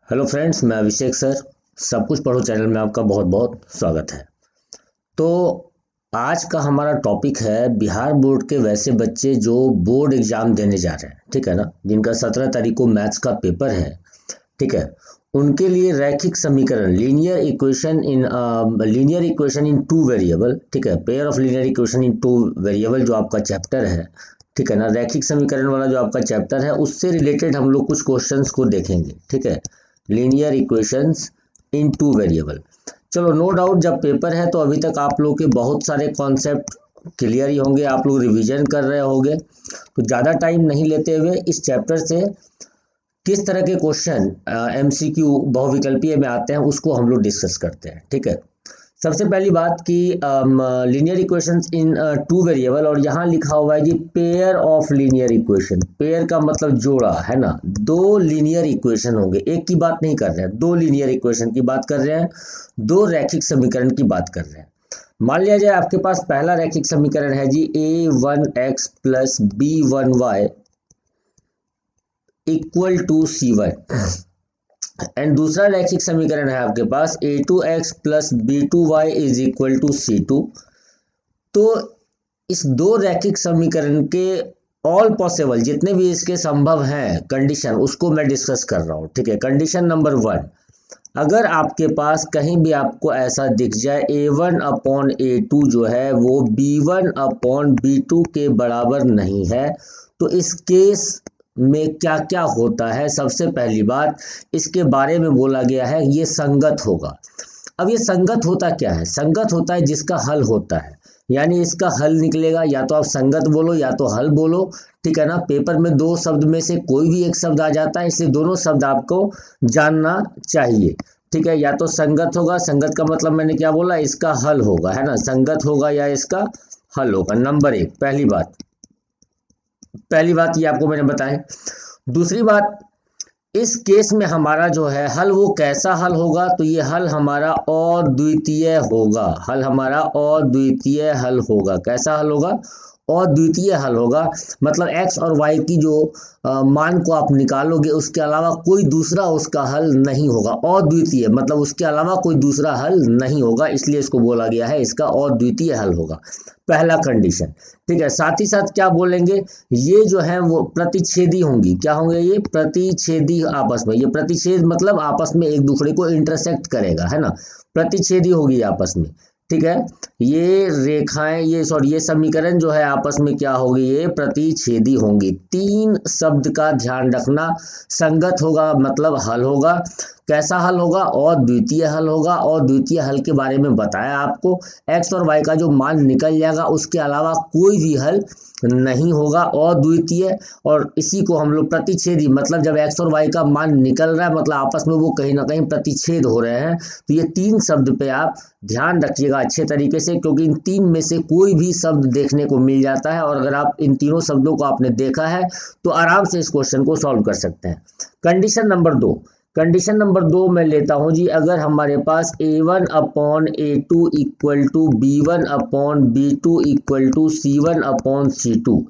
Hello friends, मैं अभिषेक sir. सब कुछ पढ़ो चैनल में आपका बहुत बहुत स्वागत है। तो आज का हमारा टॉपिक है बिहार बोर्ड के वैसे बच्चे जो बोर्ड एग्जाम देने जा रहे हैं, ठीक है ना, जिनका 17 तारीख को मैथ्स का पेपर है, ठीक है। उनके लिए रैखिक समीकरण linear equation in two variable, ठीक है, pair of linear equation in two variable जो आपका चैप्टर है, ठीक है ना, रैखिक समीकरण वाला जो आपका चैप्टर है उससे रिलेटेड हम लोग कुछ क्वेश्चंस को देखेंगे, ठीक है। Linear equations in two variable. चलो, नो डाउट जब पेपर है तो अभी तक आप लोग के बहुत सारे कॉन्सेप्ट क्लियर ही होंगे, आप लोग रिवीजन कर रहे होंगे। तो ज़्यादा टाइम नहीं लेते हुए इस चैप्टर से किस तरह के क्वेश्चन एमसीक्यू बहुविकल्पीय में आते हैं उसको हम लोग डिस्कस करते हैं, ठीक है। सबसे पहली बात कि linear equations in two variable, और यहाँ लिखा हुआ है जी pair of linear equation. Pair का मतलब जोड़ा है ना, दो लीनियर इक्वेशन होंगे, एक की बात नहीं कर रहे हैं, दो लीनियर इक्वेशन की बात कर रहे हैं, दो रैखिक समीकरण की बात कर रहे हैं। मान लिया जाए आपके पास पहला रैखिक समीकरण है जी a1x plus b1y equal to c1, and दूसरा रैखिक समीकरण है आपके पास a2x plus b2y is equal to c2। तो इस दो रैखिक समीकरण के ऑल पॉसिबल जितने भी इसके संभव हैं कंडीशन, उसको मैं डिस्कस कर रहा हूँ, ठीक है। कंडीशन नंबर 1, अगर आपके पास कहीं भी आपको ऐसा दिख जाए a1 अपॉन a2 जो है वो b1 अपॉन b2 के बराबर नहीं है, तो इस केस में क्या क्या होता है। सबसे पहली बात, इसके बारे में बोला गया है ये संगत होगा। अब ये संगत होता क्या है? संगत होता है जिसका हल होता है, यानी इसका हल निकलेगा, या तो आप संगत बोलो या तो हल बोलो, ठीक है ना। पेपर में दो शब्द में से कोई भी एक शब्द आ जाता है, इसलिए दोनों शब्द आपको जानना चाहिए, ठीक है। या तो संगत होगा, संगत का मतलब मैंने क्या बोला, इसका हल होगा, है ना, संगत होगा या इसका हल होगा। नंबर एक, पहली बात ये आपको मैंने बताया। दूसरी बात, इस केस में हमारा जो है हल वो कैसा हल होगा, तो ये हल हमारा अद्वितीय होगा। हल हमारा अद्वितीय हल होगा। कैसा हल होगा? अद्वितीय हल होगा। मतलब x और y की जो मान को आप निकालोगे उसके अलावा कोई दूसरा उसका हल नहीं होगा। अद्वितीय मतलब उसके अलावा कोई दूसरा हल नहीं होगा, इसलिए इसको बोला गया है इसका अद्वितीय हल होगा। पहला कंडीशन, ठीक है। साथ ही साथ क्या बोलेंगे, ये जो है वो प्रतिच्छेदी होंगी। क्या होंगे ये? प्रतिच्छेदी आपस में। ये प्रतिच्छेद मतलब आपस में एक दूसरे को इंटरसेक्ट करेगा, है ना, प्रतिच्छेदी होगी आपस में, ठीक है। ये रेखाएं, ये समीकरण जो है आपस में क्या होगी, ये प्रतिच्छेदी होंगी। तीन शब्द का ध्यान रखना, संगत होगा मतलब हल होगा। कैसा हल होगा? अद्वितीय हल होगा। अद्वितीय हल के बारे में बताया आपको, एक्स और वाई का जो मान निकल जाएगा उसके अलावा कोई भी हल नहीं होगा, अद्वितीय। और इसी को हम लोग प्रतिच्छेदी, मतलब जब एक्स और वाई का मान निकल रहा है मतलब आपस में वो कहीं ना कहीं प्रतिच्छेद हो रहे हैं। तो ये तीन शब्द पे आप ध्यान रखिएगा अच्छे तरीके से, क्योंकि इन तीन में से कोई भी शब्द देखने को मिल जाता है, और अगर आप इन तीनों शब्दों को आपने देखा है तो आराम से इस क्वेश्चन को सॉल्व कर सकते हैं। कंडीशन नंबर 2 मैं लेता हूं जी, अगर हमारे पास a1 upon a2 equal to b1 upon b2 equal to c1 upon c2,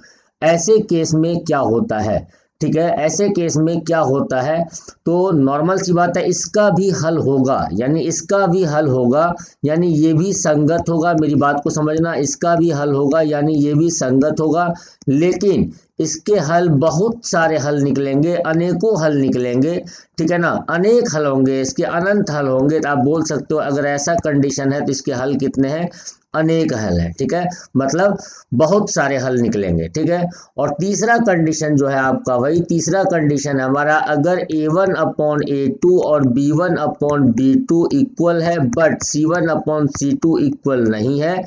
ऐसे केस में क्या होता है, ठीक है। ऐसे केस में क्या होता है, तो नॉर्मल सी बात है, इसका भी हल होगा, यानी इसका भी हल होगा, यानी ये भी संगत होगा। मेरी बात को समझना, इसका भी हल होगा यानी ये भी संगत होगा, लेकिन इसके हल बहुत सारे हल निकलेंगे, अनेकों हल निकलेंगे, ठीक है ना। अनेक हल होंगे इसके, अनंत हल होंगे। तो आप बोल सकते हो अगर ऐसा कंडीशन है तो इसके हल कितने हैं? अनेक हल है, ठीक है, मतलब बहुत सारे हल निकलेंगे, ठीक है। और तीसरा कंडीशन जो है आपका, वही तीसरा कंडीशन है हमारा, अगर a1 अपॉन a2 और b1 अपॉन b2 इक्वल है but c1 upon c2 equal नहीं है,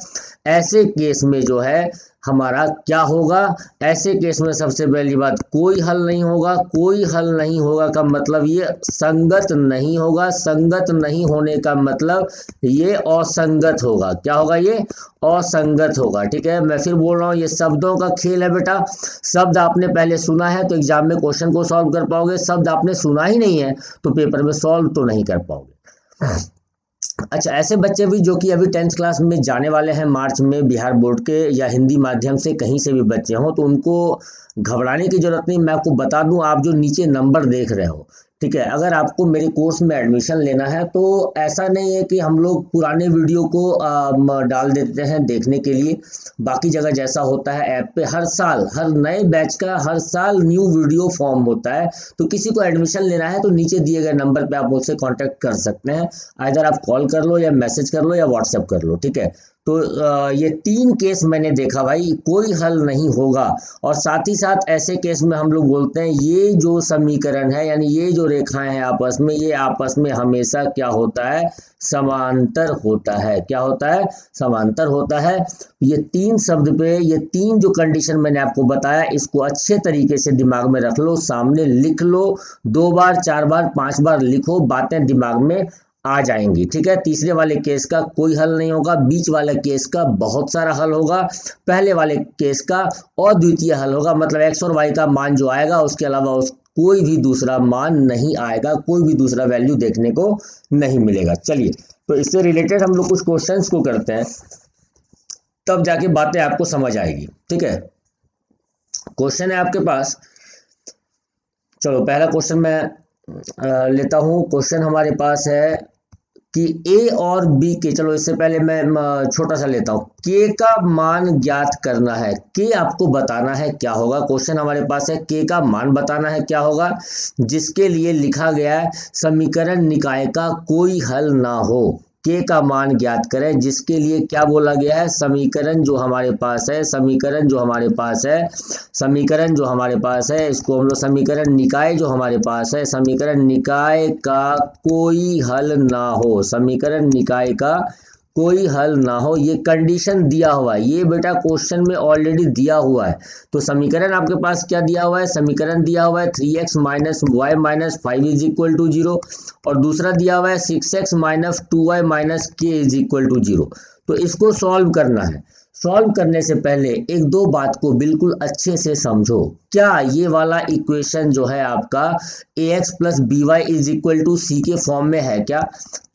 ऐसे केस में जो है हमारा क्या होगा? ऐसे केस में सबसे पहली बात, कोई हल नहीं होगा। कोई हल नहीं होगा का मतलब ये संगत नहीं होगा। संगत नहीं होने का मतलब ये असंगत होगा। क्या होगा? ये असंगत होगा, ठीक है। मैं फिर बोल रहा हूँ, ये शब्दों का खेल है बेटा। शब्द आपने पहले सुना है तो एग्जाम में क्वेश्चन को सॉल्व कर पाओगे, शब्द आपने सुना ही नहीं है तो पेपर में सॉल्व तो नहीं कर पाओगे। अच्छा, ऐसे बच्चे भी जो कि अभी 10th क्लास में जाने वाले हैं मार्च में, बिहार बोर्ड के या हिंदी माध्यम से कहीं से भी बच्चे हों, तो उनको घबराने की जरूरत नहीं। मैं आपको बता दूं, आप जो नीचे नंबर देख रहे हो, ठीक है। अगर आपको मेरे कोर्स में एडमिशन लेना है तो ऐसा नहीं है कि हम लोग पुराने वीडियो को डाल देते हैं देखने के लिए। बाकी जगह जैसा होता है ऐप पे हर साल हर नए बैच का हर साल न्यू वीडियो फॉर्म होता है। तो किसी को एडमिशन लेना है तो नीचे दिए गए नंबर पे आप मुझसे कांटेक्ट कर सकते हैं। आइदर आप कॉल कर लो या मैसेज कर लो या व्हाट्सएप कर लो। ठीक है। तो ये 3 केस मैंने देखा भाई, कोई हल नहीं होगा। और साथ ही साथ ऐसे केस में हम लोग बोलते हैं ये जो समीकरण है यानी ये जो रेखाएं हैं आपस में, ये आपस में हमेशा क्या होता है, समांतर होता है। क्या होता है, समांतर होता है। ये 3 शब्द पे, ये 3 जो कंडीशन मैंने आपको बताया, इसको अच्छे तरीके से दिमाग में रख लो, सामने लिख लो, 2 बार 4 बार 5 बार लिखो, बातें दिमाग में आ जाएंगी। ठीक है। तीसरे वाले केस का कोई हल नहीं होगा, बीच वाले केस का बहुत सारा हल होगा, पहले वाले केस का अद्वितीय हल होगा। मतलब एक्स और वाई का मान जो आएगा उसके अलावा उस कोई भी दूसरा मान नहीं आएगा, कोई भी दूसरा वैल्यू देखने को नहीं मिलेगा। चलिए, तो इससे रिलेटेड हम लोग कुछ क्वेश्चंस को करते हैं, तब जाके बातें आपको समझ आएगी। ठीक है। क्वेश्चन है आपके पास, चलो पहला क्वेश्चन मैं लेता हूं। क्वेश्चन हमारे पास है कि ए और बी के, चलो इससे पहले मैं छोटा सा लेता हूं, के का मान ज्ञात करना है। के आपको बताना है क्या होगा। क्वेश्चन हमारे पास है के का मान बताना है क्या होगा, जिसके लिए लिखा गया है समीकरण निकाय का कोई हल ना हो। के का मान ज्ञात करें, जिसके लिए क्या बोला गया है, समीकरण जो हमारे पास है, समीकरण जो हमारे पास है, समीकरण जो हमारे पास है, इसको हम लोग समीकरण निकाय जो हमारे पास है, समीकरण निकाय का कोई हल ना हो, समीकरण निकाय का कोई हल ना हो। ये कंडीशन दिया हुआ है, ये बेटा क्वेश्चन में ऑलरेडी दिया हुआ है। तो समीकरण आपके पास क्या दिया हुआ है, समीकरण दिया हुआ है 3x minus Y minus 5 is equal to 0, और दूसरा दिया हुआ है 6x minus 2y minus k is equal to 0। तो इसको सॉल्व करना है। सॉल्व करने से पहले एक दो बात को बिल्कुल अच्छे से समझो। क्या ये वाला इक्वेशन जो है आपका ax plus B Y is equal to C के फॉर्म में है क्या?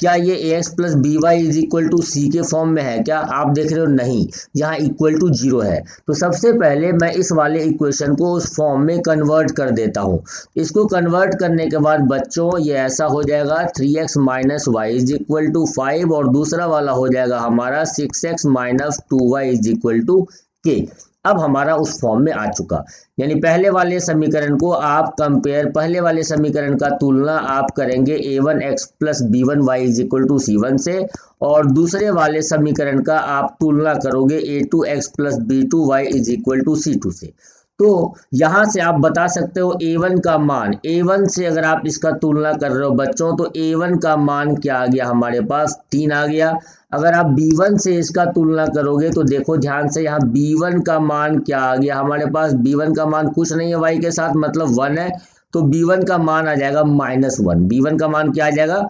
क्या ये ax plus B Y is equal to C के फॉर्म में है क्या? आप देख रहे हो नहीं, यहाँ इक्वल टू 0 है। तो सबसे पहले मैं इस वाले इक्वेशन को उस फॉर्म में कन्वर्ट कर देता हूँ। इसको कन्वर्ट करने के बाद बच्चों ये ऐसा हो जाएगा 3x minus Y is equal to 5, और दूसरा वाला हो जाएगा हमारा 6x minus 2y is equal to k। अब हमारा उस फॉर्म में आ चुका, यानी पहले वाले समीकरण को आप कंपेयर, पहले वाले समीकरण का तुलना आप करेंगे a1x plus b1y is equal to c1 से, और दूसरे वाले समीकरण का आप तुलना करोगे a2x plus b2y is equal to c2 से। तो यहां से आप बता सकते हो a1 का मान, a1 से अगर आप इसका तुलना कर रहे हो बच्चों, तो a1 का मान क्या आ गया हमारे पास, 3 आ गया। अगर आप b1 से इसका तुलना करोगे तो देखो ध्यान से, यहाँ b1 का मान क्या आ गया हमारे पास, b1 का मान कुछ नहीं है y के साथ, मतलब 1 है। तो b1 का मान आ जाएगा -1, b1 का मान क्या आ जाएगा,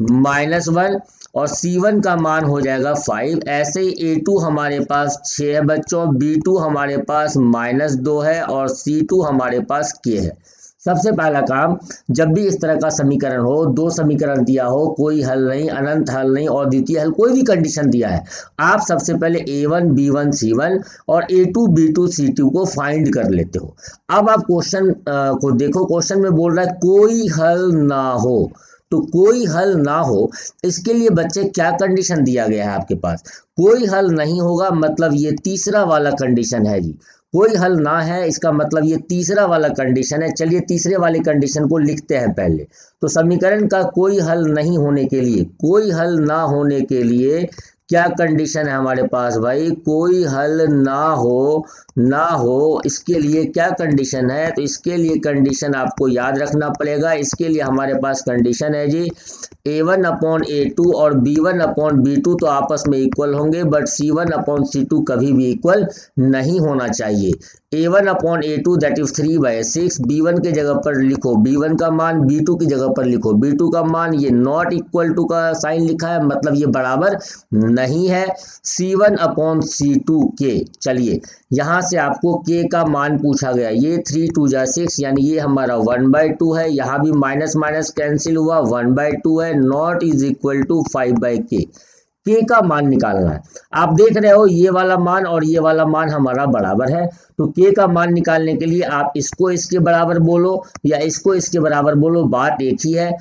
-1, और C1 का मान हो जाएगा 5। ऐसे ही A2 हमारे पास 6 है बच्चों, B2 हमारे पास -2 है, और C2 हमारे पास K है। सबसे पहला काम, जब भी इस तरह का समीकरण हो, 2 समीकरण दिया हो, कोई हल नहीं, अनंत हल नहीं, और द्वितीय हल, कोई भी कंडीशन दिया है, आप सबसे पहले A1 B1 C1 और A2 B2 C2 को फाइंड कर लेते हो। अब आप क्वेश्चन को देखो, क्वेश्चन में बोल रहा है कोई हल ना हो। तो कोई हल ना हो, इसके लिए बच्चे क्या कंडीशन दिया गया है आपके पास, कोई हल नहीं होगा, मतलब ये तीसरा वाला कंडीशन है जी। कोई हल ना है इसका मतलब ये तीसरा वाला कंडीशन है। चलिए तीसरे वाले कंडीशन को लिखते हैं पहले। तो समीकरण का कोई हल नहीं होने के लिए, कोई हल ना होने के लिए क्या कंडीशन है हमारे पास भाई, कोई हल ना हो, इसके लिए क्या कंडीशन है, तो इसके लिए कंडीशन आपको याद रखना पड़ेगा। इसके लिए हमारे पास कंडीशन है जी, a1 अपॉन a2 और b1 अपॉन b2 तो आपस में इक्वल होंगे, बट c1 अपॉन c2 कभी भी इक्वल नहीं होना चाहिए। a1 upon a2 that is 3/6, b1 के जगह पर लिखो b1 का मान, b2 की जगह पर लिखो b2 का मान। ये नॉट इक्वल टू का साइन लिखा है, मतलब ये बराबर नहीं है। c1 अपॉन c2 k, चलिए यहाँ से आपको k का मान पूछा गया, ये 3 2 जा 6, यानी ये हमारा 1/2 है। यहाँ भी माइनस माइनस कैंसिल हुआ, 1/2 है, not is equal to 5/k। के का मान निकालना है। आप देख रहे हो ये वाला मान और ये वाला मान हमारा बराबर है, तो के का मान निकालने के लिए आप इसको इसके बराबर बोलो या इसको इसके बराबर बोलो, बात एक ही है।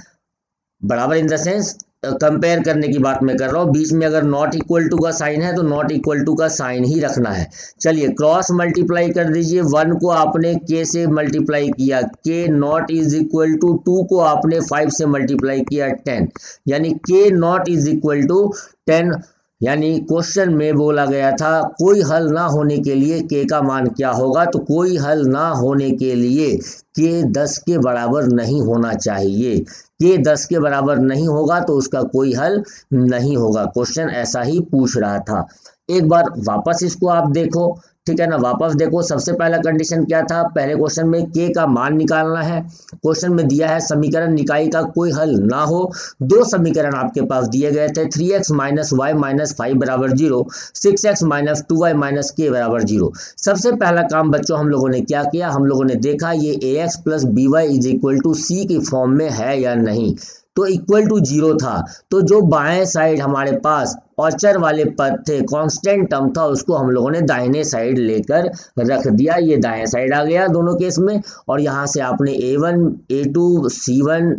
बराबर इन द सेंस कंपेयर करने की बात मैं कर रहा हूँ, बीच में अगर नॉट इक्वल टू का साइन है तो नॉट इक्वल टू का साइन ही रखना है। चलिए क्रॉस मल्टीप्लाई कर दीजिए, 1 को आपने के से मल्टीप्लाई किया, के नॉट इज इक्वल टू 2 को आपने 5 से मल्टीप्लाई किया 10, यानी के नॉट इज इक्वल टू 10। यानी क्वेश्चन में बोला गया था कोई हल ना होने के लिए के का मान क्या होगा, तो कोई हल ना होने के लिए के 10 के बराबर नहीं होना चाहिए। के 10 के बराबर नहीं होगा तो उसका कोई हल नहीं होगा। क्वेश्चन ऐसा ही पूछ रहा था। एक बार वापस इसको आप देखो, ठीक है ना, वापस देखो। सबसे पहला कंडीशन क्या था, पहले क्वेश्चन में के का मान निकालना है। क्वेश्चन में दिया है समीकरण निकाय का कोई हल ना हो। दो समीकरण आपके पास दिए गए थे, 3x माइनस वाई माइनस 5 बराबर 0, 6x माइनस 2y माइनस के बराबर 0। सबसे पहला काम बच्चों हम लोगों ने क्या किया, हम लोगों ने देखा ये ax plus B Y is equal to C की फॉर्म में है या नहीं, तो इक्वल टू 0 था। तो जो बाएं साइड हमारे पास औचर वाले पद थे, कांस्टेंट टर्म था, उसको हम लोगों ने दाहिने साइड लेकर रख दिया। ये दाएं साइड आ गया दोनों केस में, और यहाँ से आपने a1 a2 c1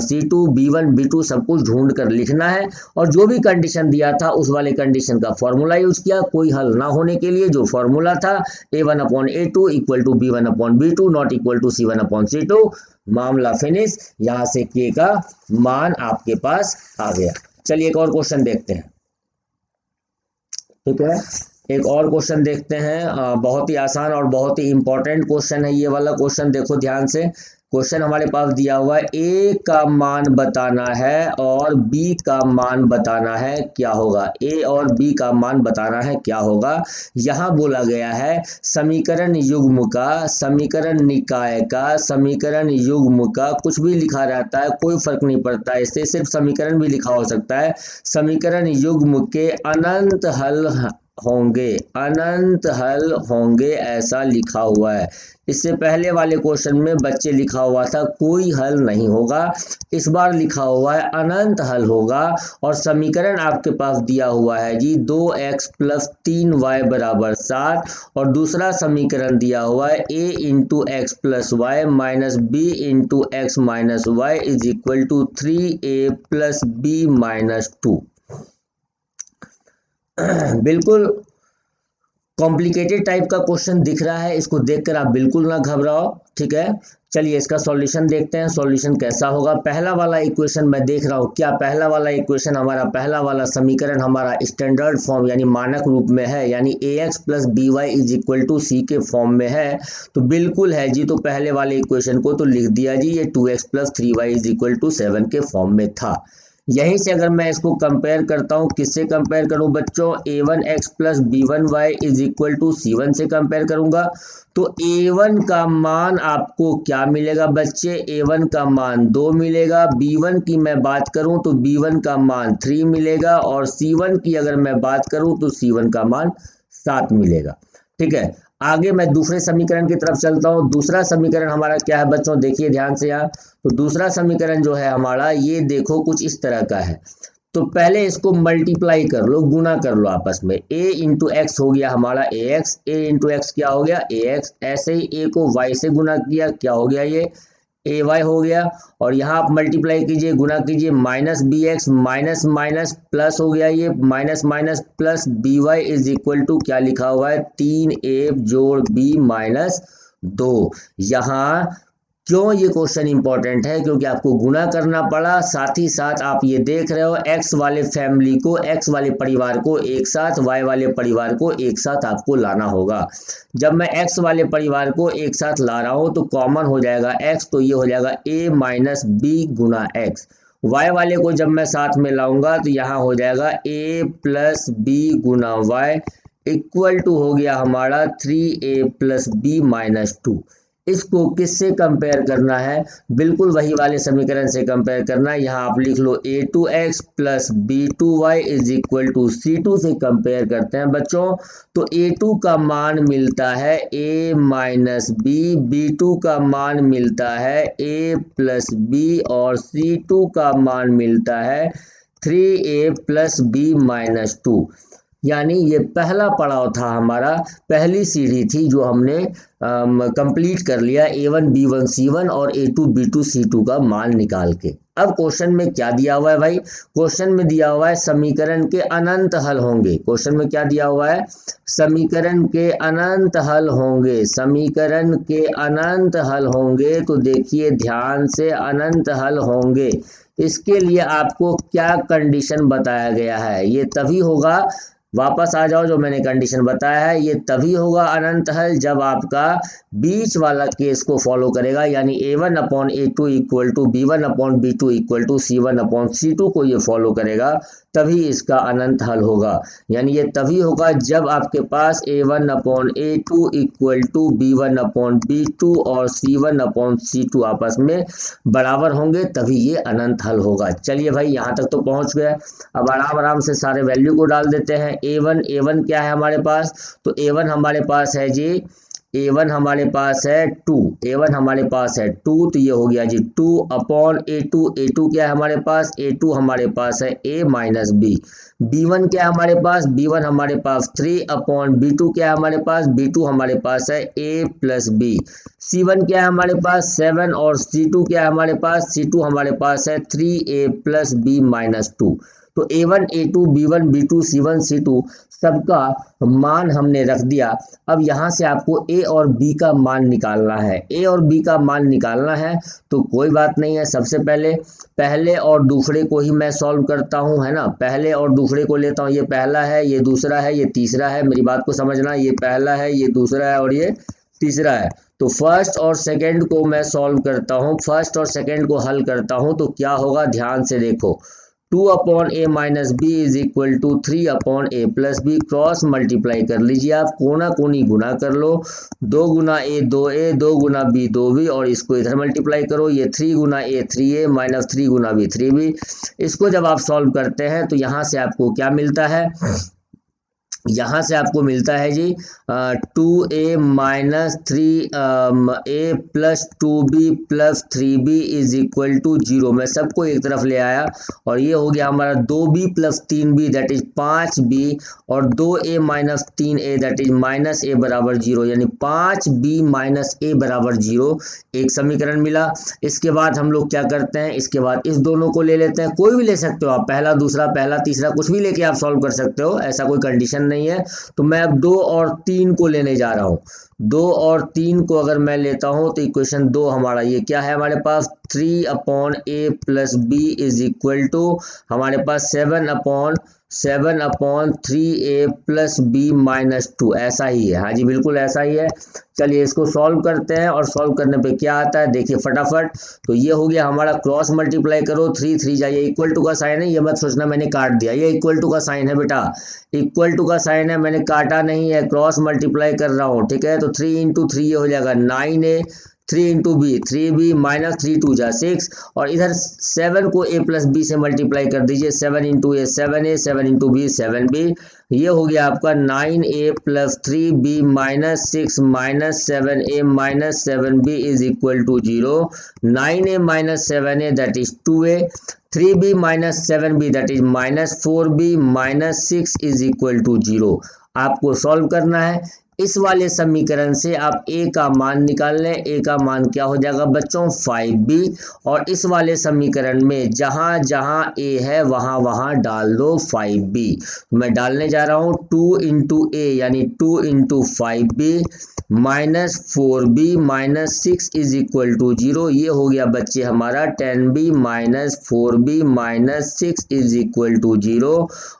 c2 b1 b2 सब कुछ ढूंढ कर लिखना है, और जो भी कंडीशन दिया था उस वाले कंडीशन का फॉर्मूला यूज किया कोई हल ना होने के लिए। जो फॉर्मूला था a1 upon a2 equal to b1 upon b2 not equal to c1 upon c2, मामला फिनिश। यहाँ से के का मान आपके पास आ गया। चलिए एक और क्वेश्चन देखते हैं, ठीक है, एक और क्वेश्चन देखते हैं। बहुत ही आसान और बहुत ही इंपॉर्टेंट क्वेश्चन है ये वाला क्वेश्चन, देखो ध्यान से। क्वेश्चन हमारे पास दिया हुआ है ए का मान बताना है और बी का मान बताना है, क्या होगा। ए और बी का मान बताना है क्या होगा। यहाँ बोला गया है समीकरण युग्म का, समीकरण निकाय का, समीकरण युग्म का, कुछ भी लिखा रहता है कोई फर्क नहीं पड़ता है, इससे सिर्फ समीकरण भी लिखा हो सकता है। समीकरण युग्म के अनंत हल होंगे, अनंत हल होंगे ऐसा लिखा हुआ है। इससे पहले वाले क्वेश्चन में बच्चे लिखा हुआ था कोई हल नहीं होगा, इस बार लिखा हुआ है अनंत हल होगा। और समीकरण आपके पास दिया हुआ है जी 2x प्लस 3y बराबर 7, और दूसरा समीकरण दिया हुआ है a into X plus Y minus B into X minus Y is equal to 3a plus B minus 2। बिल्कुल कॉम्प्लिकेटेड टाइप का क्वेश्चन दिख रहा है, इसको देखकर आप बिल्कुल ना घबराओ, ठीक है। चलिए इसका सॉल्यूशन देखते हैं, सॉल्यूशन कैसा होगा। पहला वाला इक्वेशन मैं देख रहा हूँ, क्या पहला वाला इक्वेशन हमारा, पहला वाला समीकरण हमारा स्टैंडर्ड फॉर्म यानी मानक रूप में है, यानी ax plus B Y is equal to C के फॉर्म में है, तो बिल्कुल है जी। तो पहले वाले इक्वेशन को तो लिख दिया जी, ये 2x plus 3y is equal to 7 के फॉर्म में था। यहीं से अगर मैं इसको कंपेयर करता हूं, किससे कंपेयर करूं बच्चों, a1x plus b1y is equal to c1 से कंपेयर करूंगा, तो a1 का मान आपको क्या मिलेगा बच्चे, a1 का मान 2 मिलेगा। b1 की मैं बात करूं तो b1 का मान 3 मिलेगा, और c1 की अगर मैं बात करूं तो c1 का मान 7 मिलेगा, ठीक है। आगे मैं दूसरे समीकरण की तरफ चलता हूं। दूसरा समीकरण हमारा क्या है बच्चों, देखिए ध्यान से यहाँ। तो दूसरा समीकरण जो है हमारा, ये देखो कुछ इस तरह का है। तो पहले इसको मल्टीप्लाई कर लो, गुना कर लो आपस में। a इंटू एक्स हो गया हमारा ax, a इंटू एक्स क्या हो गया ax, ऐसे ही a को y से गुना किया, क्या हो गया ये ay हो गया। और यहाँ आप मल्टीप्लाई कीजिए, गुना कीजिए, minus B X minus minus plus हो गया, ये minus minus plus B Y is equal to क्या लिखा हुआ है 3a जोड़ b माइनस 2। यहाँ क्यों ये क्वेश्चन इंपॉर्टेंट है, क्योंकि आपको गुना करना पड़ा, साथ ही साथ आप ये देख रहे हो एक्स वाले फैमिली को, एक्स वाले परिवार को एक साथ, वाई वाले परिवार को एक साथ आपको लाना होगा। जब मैं एक्स वाले परिवार को एक साथ ला रहा हूं तो कॉमन हो जाएगा एक्स, तो ये हो जाएगा a माइनस बी गुना एक्स। वाई वाले को जब मैं साथ में लाऊंगा तो यहाँ हो जाएगा a प्लस बी गुना वाई इक्वल टू हो गया हमारा 3a प्लस बी माइनस 2। इसको किससे कंपेयर करना है, बिल्कुल वही वाले समीकरण से कंपेयर करना है। यहाँ आप लिख लो a2x plus b2y is equal to c2 से कंपेयर करते हैं बच्चों। तो a2 का मान मिलता है a माइनस बी, b2 का मान मिलता है a प्लस बी, और c2 का मान मिलता है 3a प्लस बी माइनस 2। यानी ये पहला पड़ाव था हमारा, पहली सीढ़ी थी जो हमने कंप्लीट कर लिया a1 b1 c1 और a2 b2 c2 का मान निकाल के। अब क्वेश्चन में क्या दिया हुआ है भाई? क्वेश्चन में दिया हुआ है समीकरण के अनंत हल होंगे। क्वेश्चन में क्या दिया हुआ है? समीकरण के अनंत हल होंगे। समीकरण के अनंत हल होंगे तो देखिए ध्यान से, अनंत हल होंगे। इसके लिए आपको क्या कंडीशन बताया गया है? ये तभी होगा, वापस आ जाओ, जो मैंने कंडीशन बताया है, ये तभी होगा अनंत हल जब आपका बीच वाला केस को फॉलो करेगा, यानी a1 upon a2 equal to b1 upon b2 equal to c1 upon c2 को ये फॉलो करेगा, तभी इसका अनंत हल होगा। यानी ये तभी होगा जब आपके पास a1 upon a2 equal to b1 upon b2 और c1 अपॉन c2 आपस में बराबर होंगे, तभी ये अनंत हल होगा। चलिए भाई, यहाँ तक तो पहुँच गए। अब आराम आराम से सारे वैल्यू को डाल देते हैं। a1 क्या है हमारे पास? तो a1 हमारे पास है जी, a1 हमारे पास है 2, a1 हमारे पास है 2, तो ये हो गया जी 2 अपॉन a2। a2 क्या है हमारे पास? a2 हमारे पास है a माइनस b। b1 क्या है हमारे पास? b1 हमारे पास 3 अपॉन b2 क्या है हमारे पास? b2 हमारे पास है a प्लस b। c1 क्या है हमारे पास? 7 और c2 क्या है हमारे पास? c2 हमारे पास है 3a प्लस b माइनस 2। तो a1 a2 b1 b2 c1 c2 सबका मान हमने रख दिया। अब यहाँ से आपको a और b का मान निकालना है। a और b का मान निकालना है तो कोई बात नहीं है, सबसे पहले और दूसरे को ही मैं सॉल्व करता हूँ, है ना। पहले और दूसरे को लेता हूँ, ये पहला है, ये दूसरा है, ये तीसरा है। मेरी बात को समझना, ये पहला है, ये दूसरा है और ये तीसरा है। तो फर्स्ट और सेकंड को मैं सॉल्व करता हूँ, फर्स्ट और सेकंड को हल करता हूँ तो क्या होगा, ध्यान से देखो। 2 upon A minus B is equal to 3 upon A plus B. Cross multiply कर लीजिए आप, कोना कोनी गुना कर लो। 2 गुना ए 2a, 2 गुना बी 2b और इसको इधर मल्टीप्लाई करो। ये 3 गुना ए 3a माइनस 3 गुना बी 3b। इसको जब आप सॉल्व करते हैं तो यहाँ से आपको क्या मिलता है? यहाँ से आपको मिलता है जी 2a minus 3a plus 2b plus 3b is equal to 0। मैं सबको एक तरफ ले आया और ये हो गया हमारा 2b plus 3b that is 5b और 2a minus 3a that is minus a बराबर 0, यानी 5b माइनस a बराबर 0 एक समीकरण मिला। इसके बाद हम लोग क्या करते हैं? इसके बाद इस दोनों को ले लेते हैं। कोई भी ले सकते हो आप, पहला दूसरा पहला तीसरा कुछ भी लेके आप सॉल्व कर सकते हो, ऐसा कोई कंडीशन नहीं है। तो मैं अब 2 और 3 को लेने जा रहा हूँ। 2 और 3 को अगर मैं लेता हूँ तो इक्वेशन 2 हमारा ये क्या है हमारे पास? 3 upon A plus B is equal to हमारे पास 7 upon 3a plus B minus 2। ऐसा ही है, हाँ जी बिल्कुल ऐसा ही है। चलिए इसको सॉल्व करते हैं और सॉल्व करने पे क्या आता है देखिए फटाफट। तो ये हो गया हमारा, क्रॉस मल्टीप्लाई करो, 3 3 जाइए, इक्वल टू का साइन है, ये मत सोचना मैंने काट दिया, ये इक्वल टू का साइन है बेटा, इक्वल टू का साइन है, मैंने काटा नहीं है, क्रॉस मल्टीप्लाई कर रहा हूँ, ठीक है। तो 3 इंटू 3 ये हो जाएगा 9a, 3 into B 3b minus 3 2 जा 6 और इधर 7 को a प्लस बी से मल्टीप्लाई कर दीजिए। 7 इंटू ए 7a, 7 इंटू बी 7b, ये हो गया आपका 9a plus 3b minus 6 minus 7a minus 7b is equal to 0। 9a minus 7a that is 2a, 3b minus 7b that is minus 4b minus 6 is equal to 0। आपको solve करना है। इस वाले समीकरण से आप a का मान निकाल लें। a का मान क्या हो जाएगा बच्चों? 5b। और इस वाले समीकरण में जहां जहां a है वहां वहां डाल दो 5b। मैं डालने जा रहा हूं 2 इंटू ए यानी 2 into 5b minus 4b minus 6 is equal to 0। ये हो गया बच्चे हमारा 10b minus 4b minus 6 is equal to 0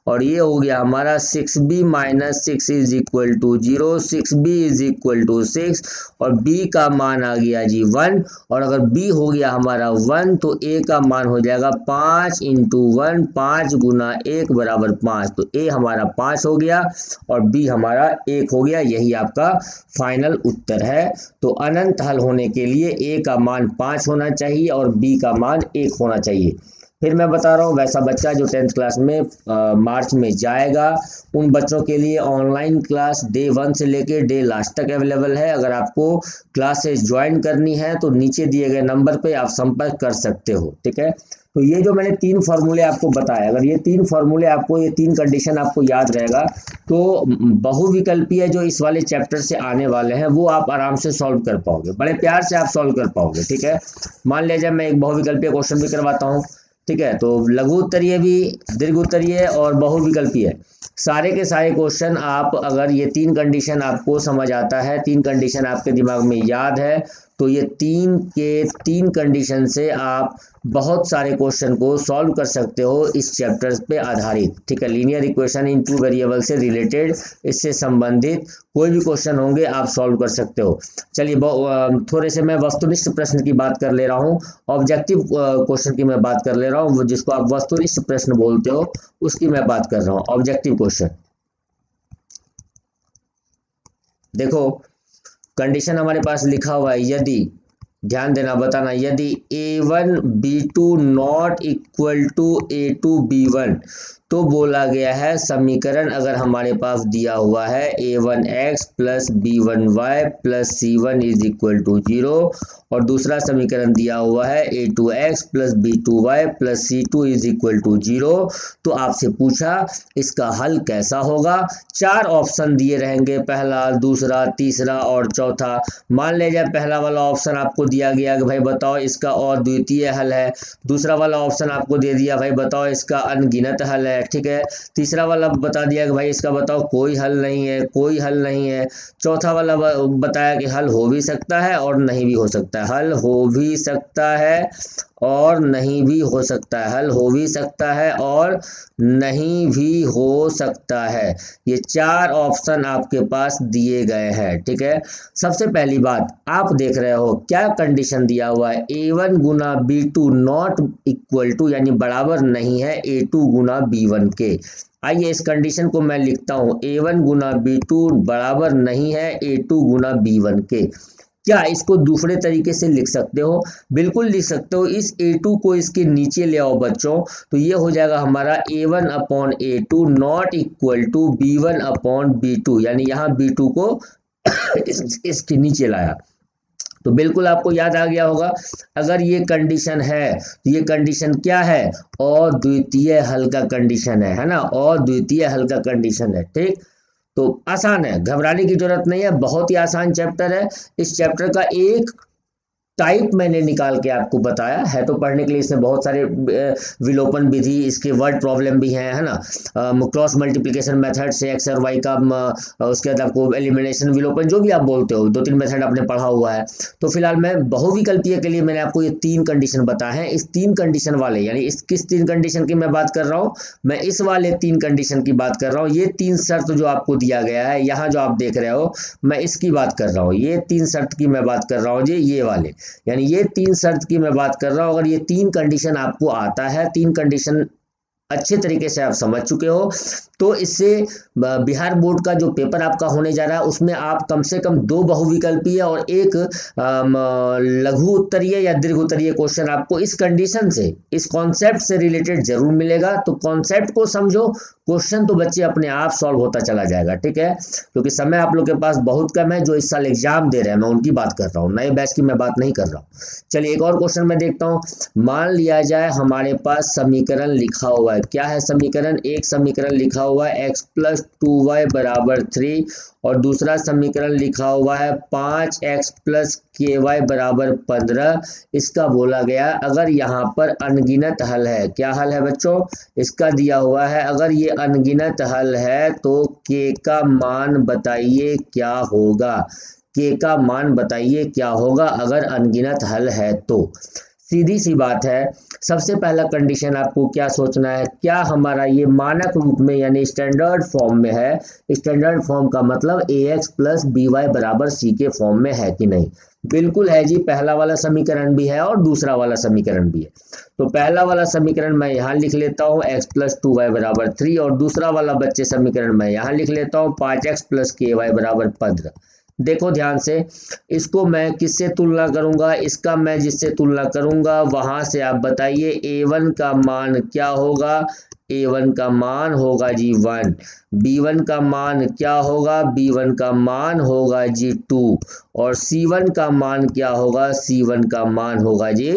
और ये हो गया हमारा 6b minus 6 is equal to 0। 6b is equal to 6 और b का मान आ गया जी 1 और अगर b हो गया हमारा 1 तो a का मान हो जाएगा 5 इंटू 1, 5 गुना 1 बराबर 5। तो a हमारा 5 हो गया और b हमारा 1 हो गया। यही आपका फाइनल उत्तर है। तो अनंत हल होने के लिए a का मान 5 होना चाहिए और b का मान 1 होना चाहिए। फिर मैं बता रहा हूँ वैसा बच्चा जो 10th क्लास में मार्च में जाएगा उन बच्चों के लिए ऑनलाइन क्लास डे 1 से लेके डे लास्ट तक अवेलेबल है। अगर आपको क्लासेस ज्वाइन करनी है तो नीचे दिए गए नंबर पे आप संपर्क कर सकते हो, ठीक है। तो ये जो मैंने तीन फार्मूले आपको बताए, अगर ये तीन फार्मूले आपको, ये तीन कंडीशन आपको याद रहेगा तो बहुविकल्पीय जो इस वाले चैप्टर से आने वाले हैं वो आप आराम से सॉल्व कर पाओगे, बड़े प्यार से आप सॉल्व कर पाओगे। ठीक है, मान लीजिए मैं एक बहुविकल्पीय क्वेश्चन भी करवाता हूँ। ठीक है, तो लघु उत्तरीय भी, दीर्घ उत्तरीय और बहुविकल्पीय, सारे के सारे क्वेश्चन आप, अगर ये तीन कंडीशन आपको समझ आता है, तीन कंडीशन आपके दिमाग में याद है, तो ये तीन के तीन कंडीशन से आप बहुत सारे क्वेश्चन को सॉल्व कर सकते हो इस चैप्टर पे आधारित। ठीक है, linear equation in two variable से रिलेटेड, इससे संबंधित कोई भी क्वेश्चन होंगे आप सॉल्व कर सकते हो। चलिए थोड़े से मैं वस्तुनिष्ठ प्रश्न की बात कर ले रहा हूँ, ऑब्जेक्टिव क्वेश्चन की मैं बात कर ले रहा हूँ, जिसको आप वस्तुनिष्ठ प्रश्न बोलते हो उसकी मैं बात कर रहा हूँ, ऑब्जेक्टिव क्वेश्चन। देखो कंडीशन हमारे पास लिखा हुआ है, यदि, ध्यान देना, बताना, यदि a1 b2 not equal to a2 b1, तो बोला गया है समीकरण अगर हमारे पास दिया हुआ है a1x plus b1y plus c1 is equal to 0, और दूसरा समीकरण दिया हुआ है a2x plus b2y plus c2 is equal to 0, तो आपसे पूछा इसका हल कैसा होगा। चार ऑप्शन दिए रहेंगे, पहला, दूसरा, तीसरा और चौथा। मान लीजिए पहला वाला ऑप्शन आपको दिया गया कि भाई बताओ इसका और द्वितीय हल है, दूसरा वाला ऑप्शन आपको दे दिया भाई बताओ इसका अनगिनत हल है। ठीक है, तीसरा वाला बता दिया कि भाई इसका बताओ कोई हल नहीं है, कोई हल नहीं है। चौथा वाला बताया कि हल हो भी सकता है और नहीं भी हो सकता है, हल हो भी सकता है और नहीं भी हो सकता है, हल हो भी सकता है और नहीं भी हो सकता है। ये चार ऑप्शन आपके पास दिए गए हैं। ठीक है, सबसे पहली बात आप देख रहे हो क्या कंडीशन दिया हुआ है, a1 Guna b2 not equal to, यानी बराबर नहीं है a2 गुना b1 के। आइए इस कंडीशन को मैं लिखता हूं, a1 गुना b2 बराबर नहीं है a2 गुना b1 के। क्या इसको दूसरे तरीके से लिख सकते हो? बिल्कुल लिख सकते हो। इस a2 को इसके नीचे ले आओ बच्चों, तो ये हो जाएगा हमारा a1 upon a2 not equal to b1 upon b2, यानी यहाँ b2 को इसके नीचे लाया, तो बिल्कुल आपको याद आ गया होगा। अगर ये कंडीशन है तो ये कंडीशन क्या है, और द्वितीय हल का कंडीशन है ना, और द्वितीय हल का कंडीशन है। ठीक, तो आसान है, घबराने की जरूरत नहीं है, बहुत ही आसान चैप्टर है। इस चैप्टर का एक टाइप मैंने निकाल के आपको बताया है, तो पढ़ने के लिए इसमें बहुत सारे विलोपन विधि, इसके वर्ड प्रॉब्लम भी हैं, है ना, क्रॉस मल्टीप्लिकेशन मेथड से एक्स और वाई का, उसके बाद आपको एलिमिनेशन, विलोपन, जो भी आप बोलते हो, दो तीन मेथड आपने पढ़ा हुआ है। तो फिलहाल मैं बहुविकल्पीय के लिए मैंने आपको ये तीन कंडीशन बताए हैं। इस तीन कंडीशन वाले, यानी इस किस तीन कंडीशन की मैं बात कर रहा हूँ, मैं इस वाले तीन कंडीशन की बात कर रहा हूँ। ये तीन शर्त जो आपको दिया गया है यहाँ जो आप देख रहे हो, मैं इसकी बात कर रहा हूँ। ये तीन शर्त की मैं बात कर रहा हूँ जी, ये वाले, यानी ये तीन शर्त की मैं बात कर रहा हूं। अगर ये तीन कंडीशन आपको आता है, तीन कंडीशन अच्छे तरीके से आप समझ चुके हो, तो इससे बिहार बोर्ड का जो पेपर आपका होने जा रहा है उसमें आप कम से कम दो बहुविकल्पीय और एक लघु उत्तरीय या दीर्घ उत्तरीय क्वेश्चन आपको इस कंडीशन से, इस कॉन्सेप्ट से रिलेटेड जरूर मिलेगा। तो कॉन्सेप्ट को समझो, क्वेश्चन तो बच्चे अपने आप सॉल्व होता चला जाएगा। ठीक है, क्योंकि समय आप लोग के पास बहुत कम है, जो इस साल एग्जाम दे रहे हैं मैं उनकी बात कर रहा हूँ, नए बैच की मैं बात नहीं कर रहा हूँ। चलिए एक और क्वेश्चन मैं देखता हूँ। मान लिया जाए हमारे पास समीकरण लिखा हुआ है, क्या है समीकरण, एक समीकरण लिखा हुआ है x प्लस 2y बराबर 3, और दूसरा समीकरण लिखा हुआ है 5x प्लस ky बराबर 15। इसका बोला गया अगर यहाँ पर अनगिनत हल है, क्या हल है बच्चों, इसका दिया हुआ है अगर ये अनगिनत हल है तो k का मान बताइए क्या होगा, k का मान बताइए क्या होगा अगर अनगिनत हल है तो। सीधी सी बात है, सबसे पहला कंडीशन आपको क्या सोचना है, क्या हमारा ये मानक रूप में यानी स्टैंडर्ड फॉर्म में है। स्टैंडर्ड फॉर्म का मतलब ax प्लस by बराबर c के फॉर्म में है कि नहीं। बिल्कुल है जी, पहला वाला समीकरण भी है और दूसरा वाला समीकरण भी है। तो पहला वाला समीकरण मैं यहाँ लिख लेता हूँ x प्लस 2y बराबर 3, और दूसरा वाला बच्चे समीकरण मैं यहाँ लिख लेता हूँ 5x प्लस ky बराबर 15। देखो ध्यान से, इसको मैं किससे तुलना करूंगा, इसका मैं जिससे तुलना करूंगा वहां से आप बताइए a1 का मान क्या होगा। a1 का मान होगा जी 1, b1 का मान क्या होगा, b1 का मान होगा जी 2, और c1 का मान क्या होगा, c1 का मान होगा जी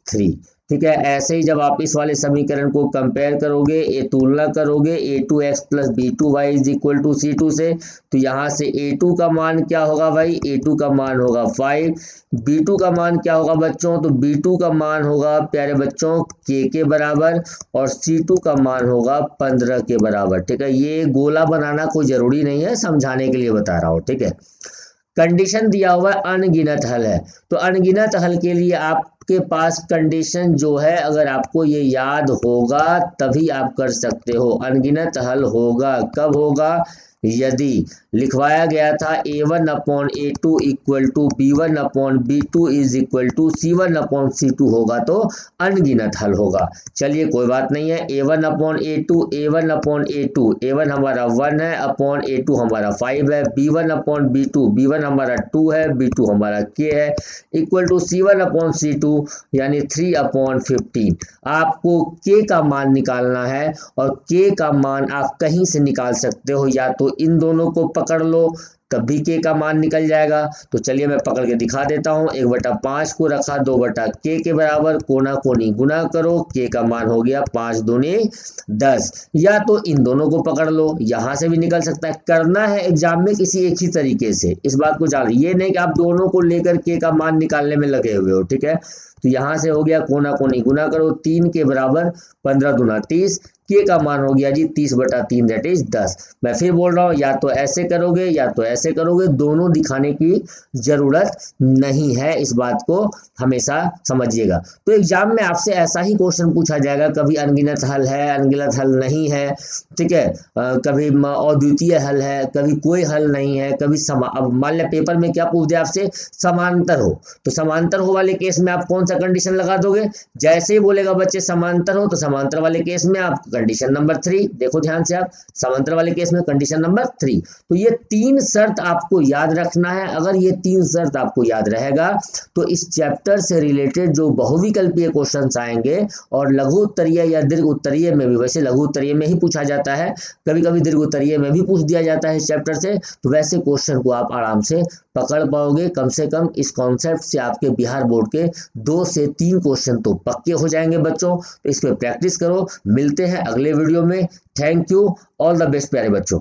3। ठीक है। ऐसे ही जब आप इस वाले समीकरण को कंपेयर करोगे, ये तुलना करोगे a2x plus b2y is equal to c2 से, तो यहाँ से a2 का मान क्या होगा भाई, a2 का मान होगा 5, b2 का मान क्या होगा बच्चों, तो b2 का मान होगा प्यारे बच्चों k के बराबर, और c2 का मान होगा 15 के बराबर। ठीक है, ये गोला बनाना कोई जरूरी नहीं है, समझाने के लिए बता रहा हूँ। ठीक है, कंडीशन दिया हुआ है अनगिनत हल है, तो अनगिनत हल के लिए आपके पास कंडीशन जो है, अगर आपको ये याद होगा तभी आप कर सकते हो। अनगिनत हल होगा कब होगा, यदि लिखवाया गया था a1 upon a2 equal to b1 upon b2 is equal to c1 upon c2 होगा तो अनगिनत हल होगा। चलिए कोई बात नहीं है, a1 upon a2, a1 upon a2, a1 हमारा 1 है अपॉन a2 हमारा 5 है, b1 अपॉन b2, b1 हमारा 2 है, b2 हमारा k है, equal to c1 upon c2 यानी 3 अपॉन 15। आपको k का मान निकालना है, और k का मान आप कहीं से निकाल सकते हो, या तो इन दोनों को पकड़ लो तब भी k का मान निकल जाएगा। तो चलिए मैं पकड़ के दिखा देता हूँ। 1/5 को रखा 2/k के बराबर, कोना कोनी गुना करो, k का मान हो गया 5 दूनी 10। या तो इन दोनों को पकड़ लो, यहाँ से भी निकल सकता है। करना है एग्जाम में किसी एक ही तरीके से, इस बात को जान, ये नहीं कि आप दोनों को लेकर k का मान निकालने में लगे हुए हो। ठीक है, तो यहाँ से हो गया कोना कोनी गुना करो, 3 के बराबर 15 दूना 30, k का मान हो गया जी 30/3 दैट इज 10। मैं फिर बोल रहा हूँ, या तो ऐसे करोगे या तो ऐसे करोगे, दोनों दिखाने की जरूरत नहीं है, इस बात को हमेशा समझिएगा। तो एग्जाम में आपसे ऐसा ही क्वेश्चन पूछा जाएगा, कभी अनगिनत हल है, अनगिनत हल नहीं है। ठीक है, कभी अद्वितीय हल है, कभी कोई हल नहीं है, कभी अब मान लिया पेपर में क्या पूछ दिया आपसे, समांतर हो, तो समांतर हो वाले केस में आप कौन सा कंडीशन लगा दोगे, जैसे ही बोलेगा बच्चे समांतर हो, तो समांतर वाले केस में आप कंडीशन नंबर 3, देखो ध्यान से, आप समांतर वाले केस में कंडीशन नंबर 3। तो ये 3 शर्त आपको याद रखना है। अगर ये 3 शर्त आपको याद रहेगा तो इस चैप्टर से रिलेटेड जो बहुविकल्पीय क्वेश्चंस आएंगे, और लघु उत्तरीय या दीर्घ उत्तरीय में भी, वैसे लघु उत्तरीय में ही पूछा जाता है, कभी कभी दीर्घ उत्तरीय में भी पूछ दिया जाता है इस चैप्टर से, तो वैसे क्वेश्चन को आप आराम से पकड़ पाओगे। कम से कम इस कॉन्सेप्ट से आपके बिहार बोर्ड के 2 से 3 क्वेश्चन तो पक्के हो जाएंगे बच्चों। तो इस पर प्रैक्टिस करो। मिलते हैं अगले वीडियो में। Thank you, all the best प्यारे बच्चों।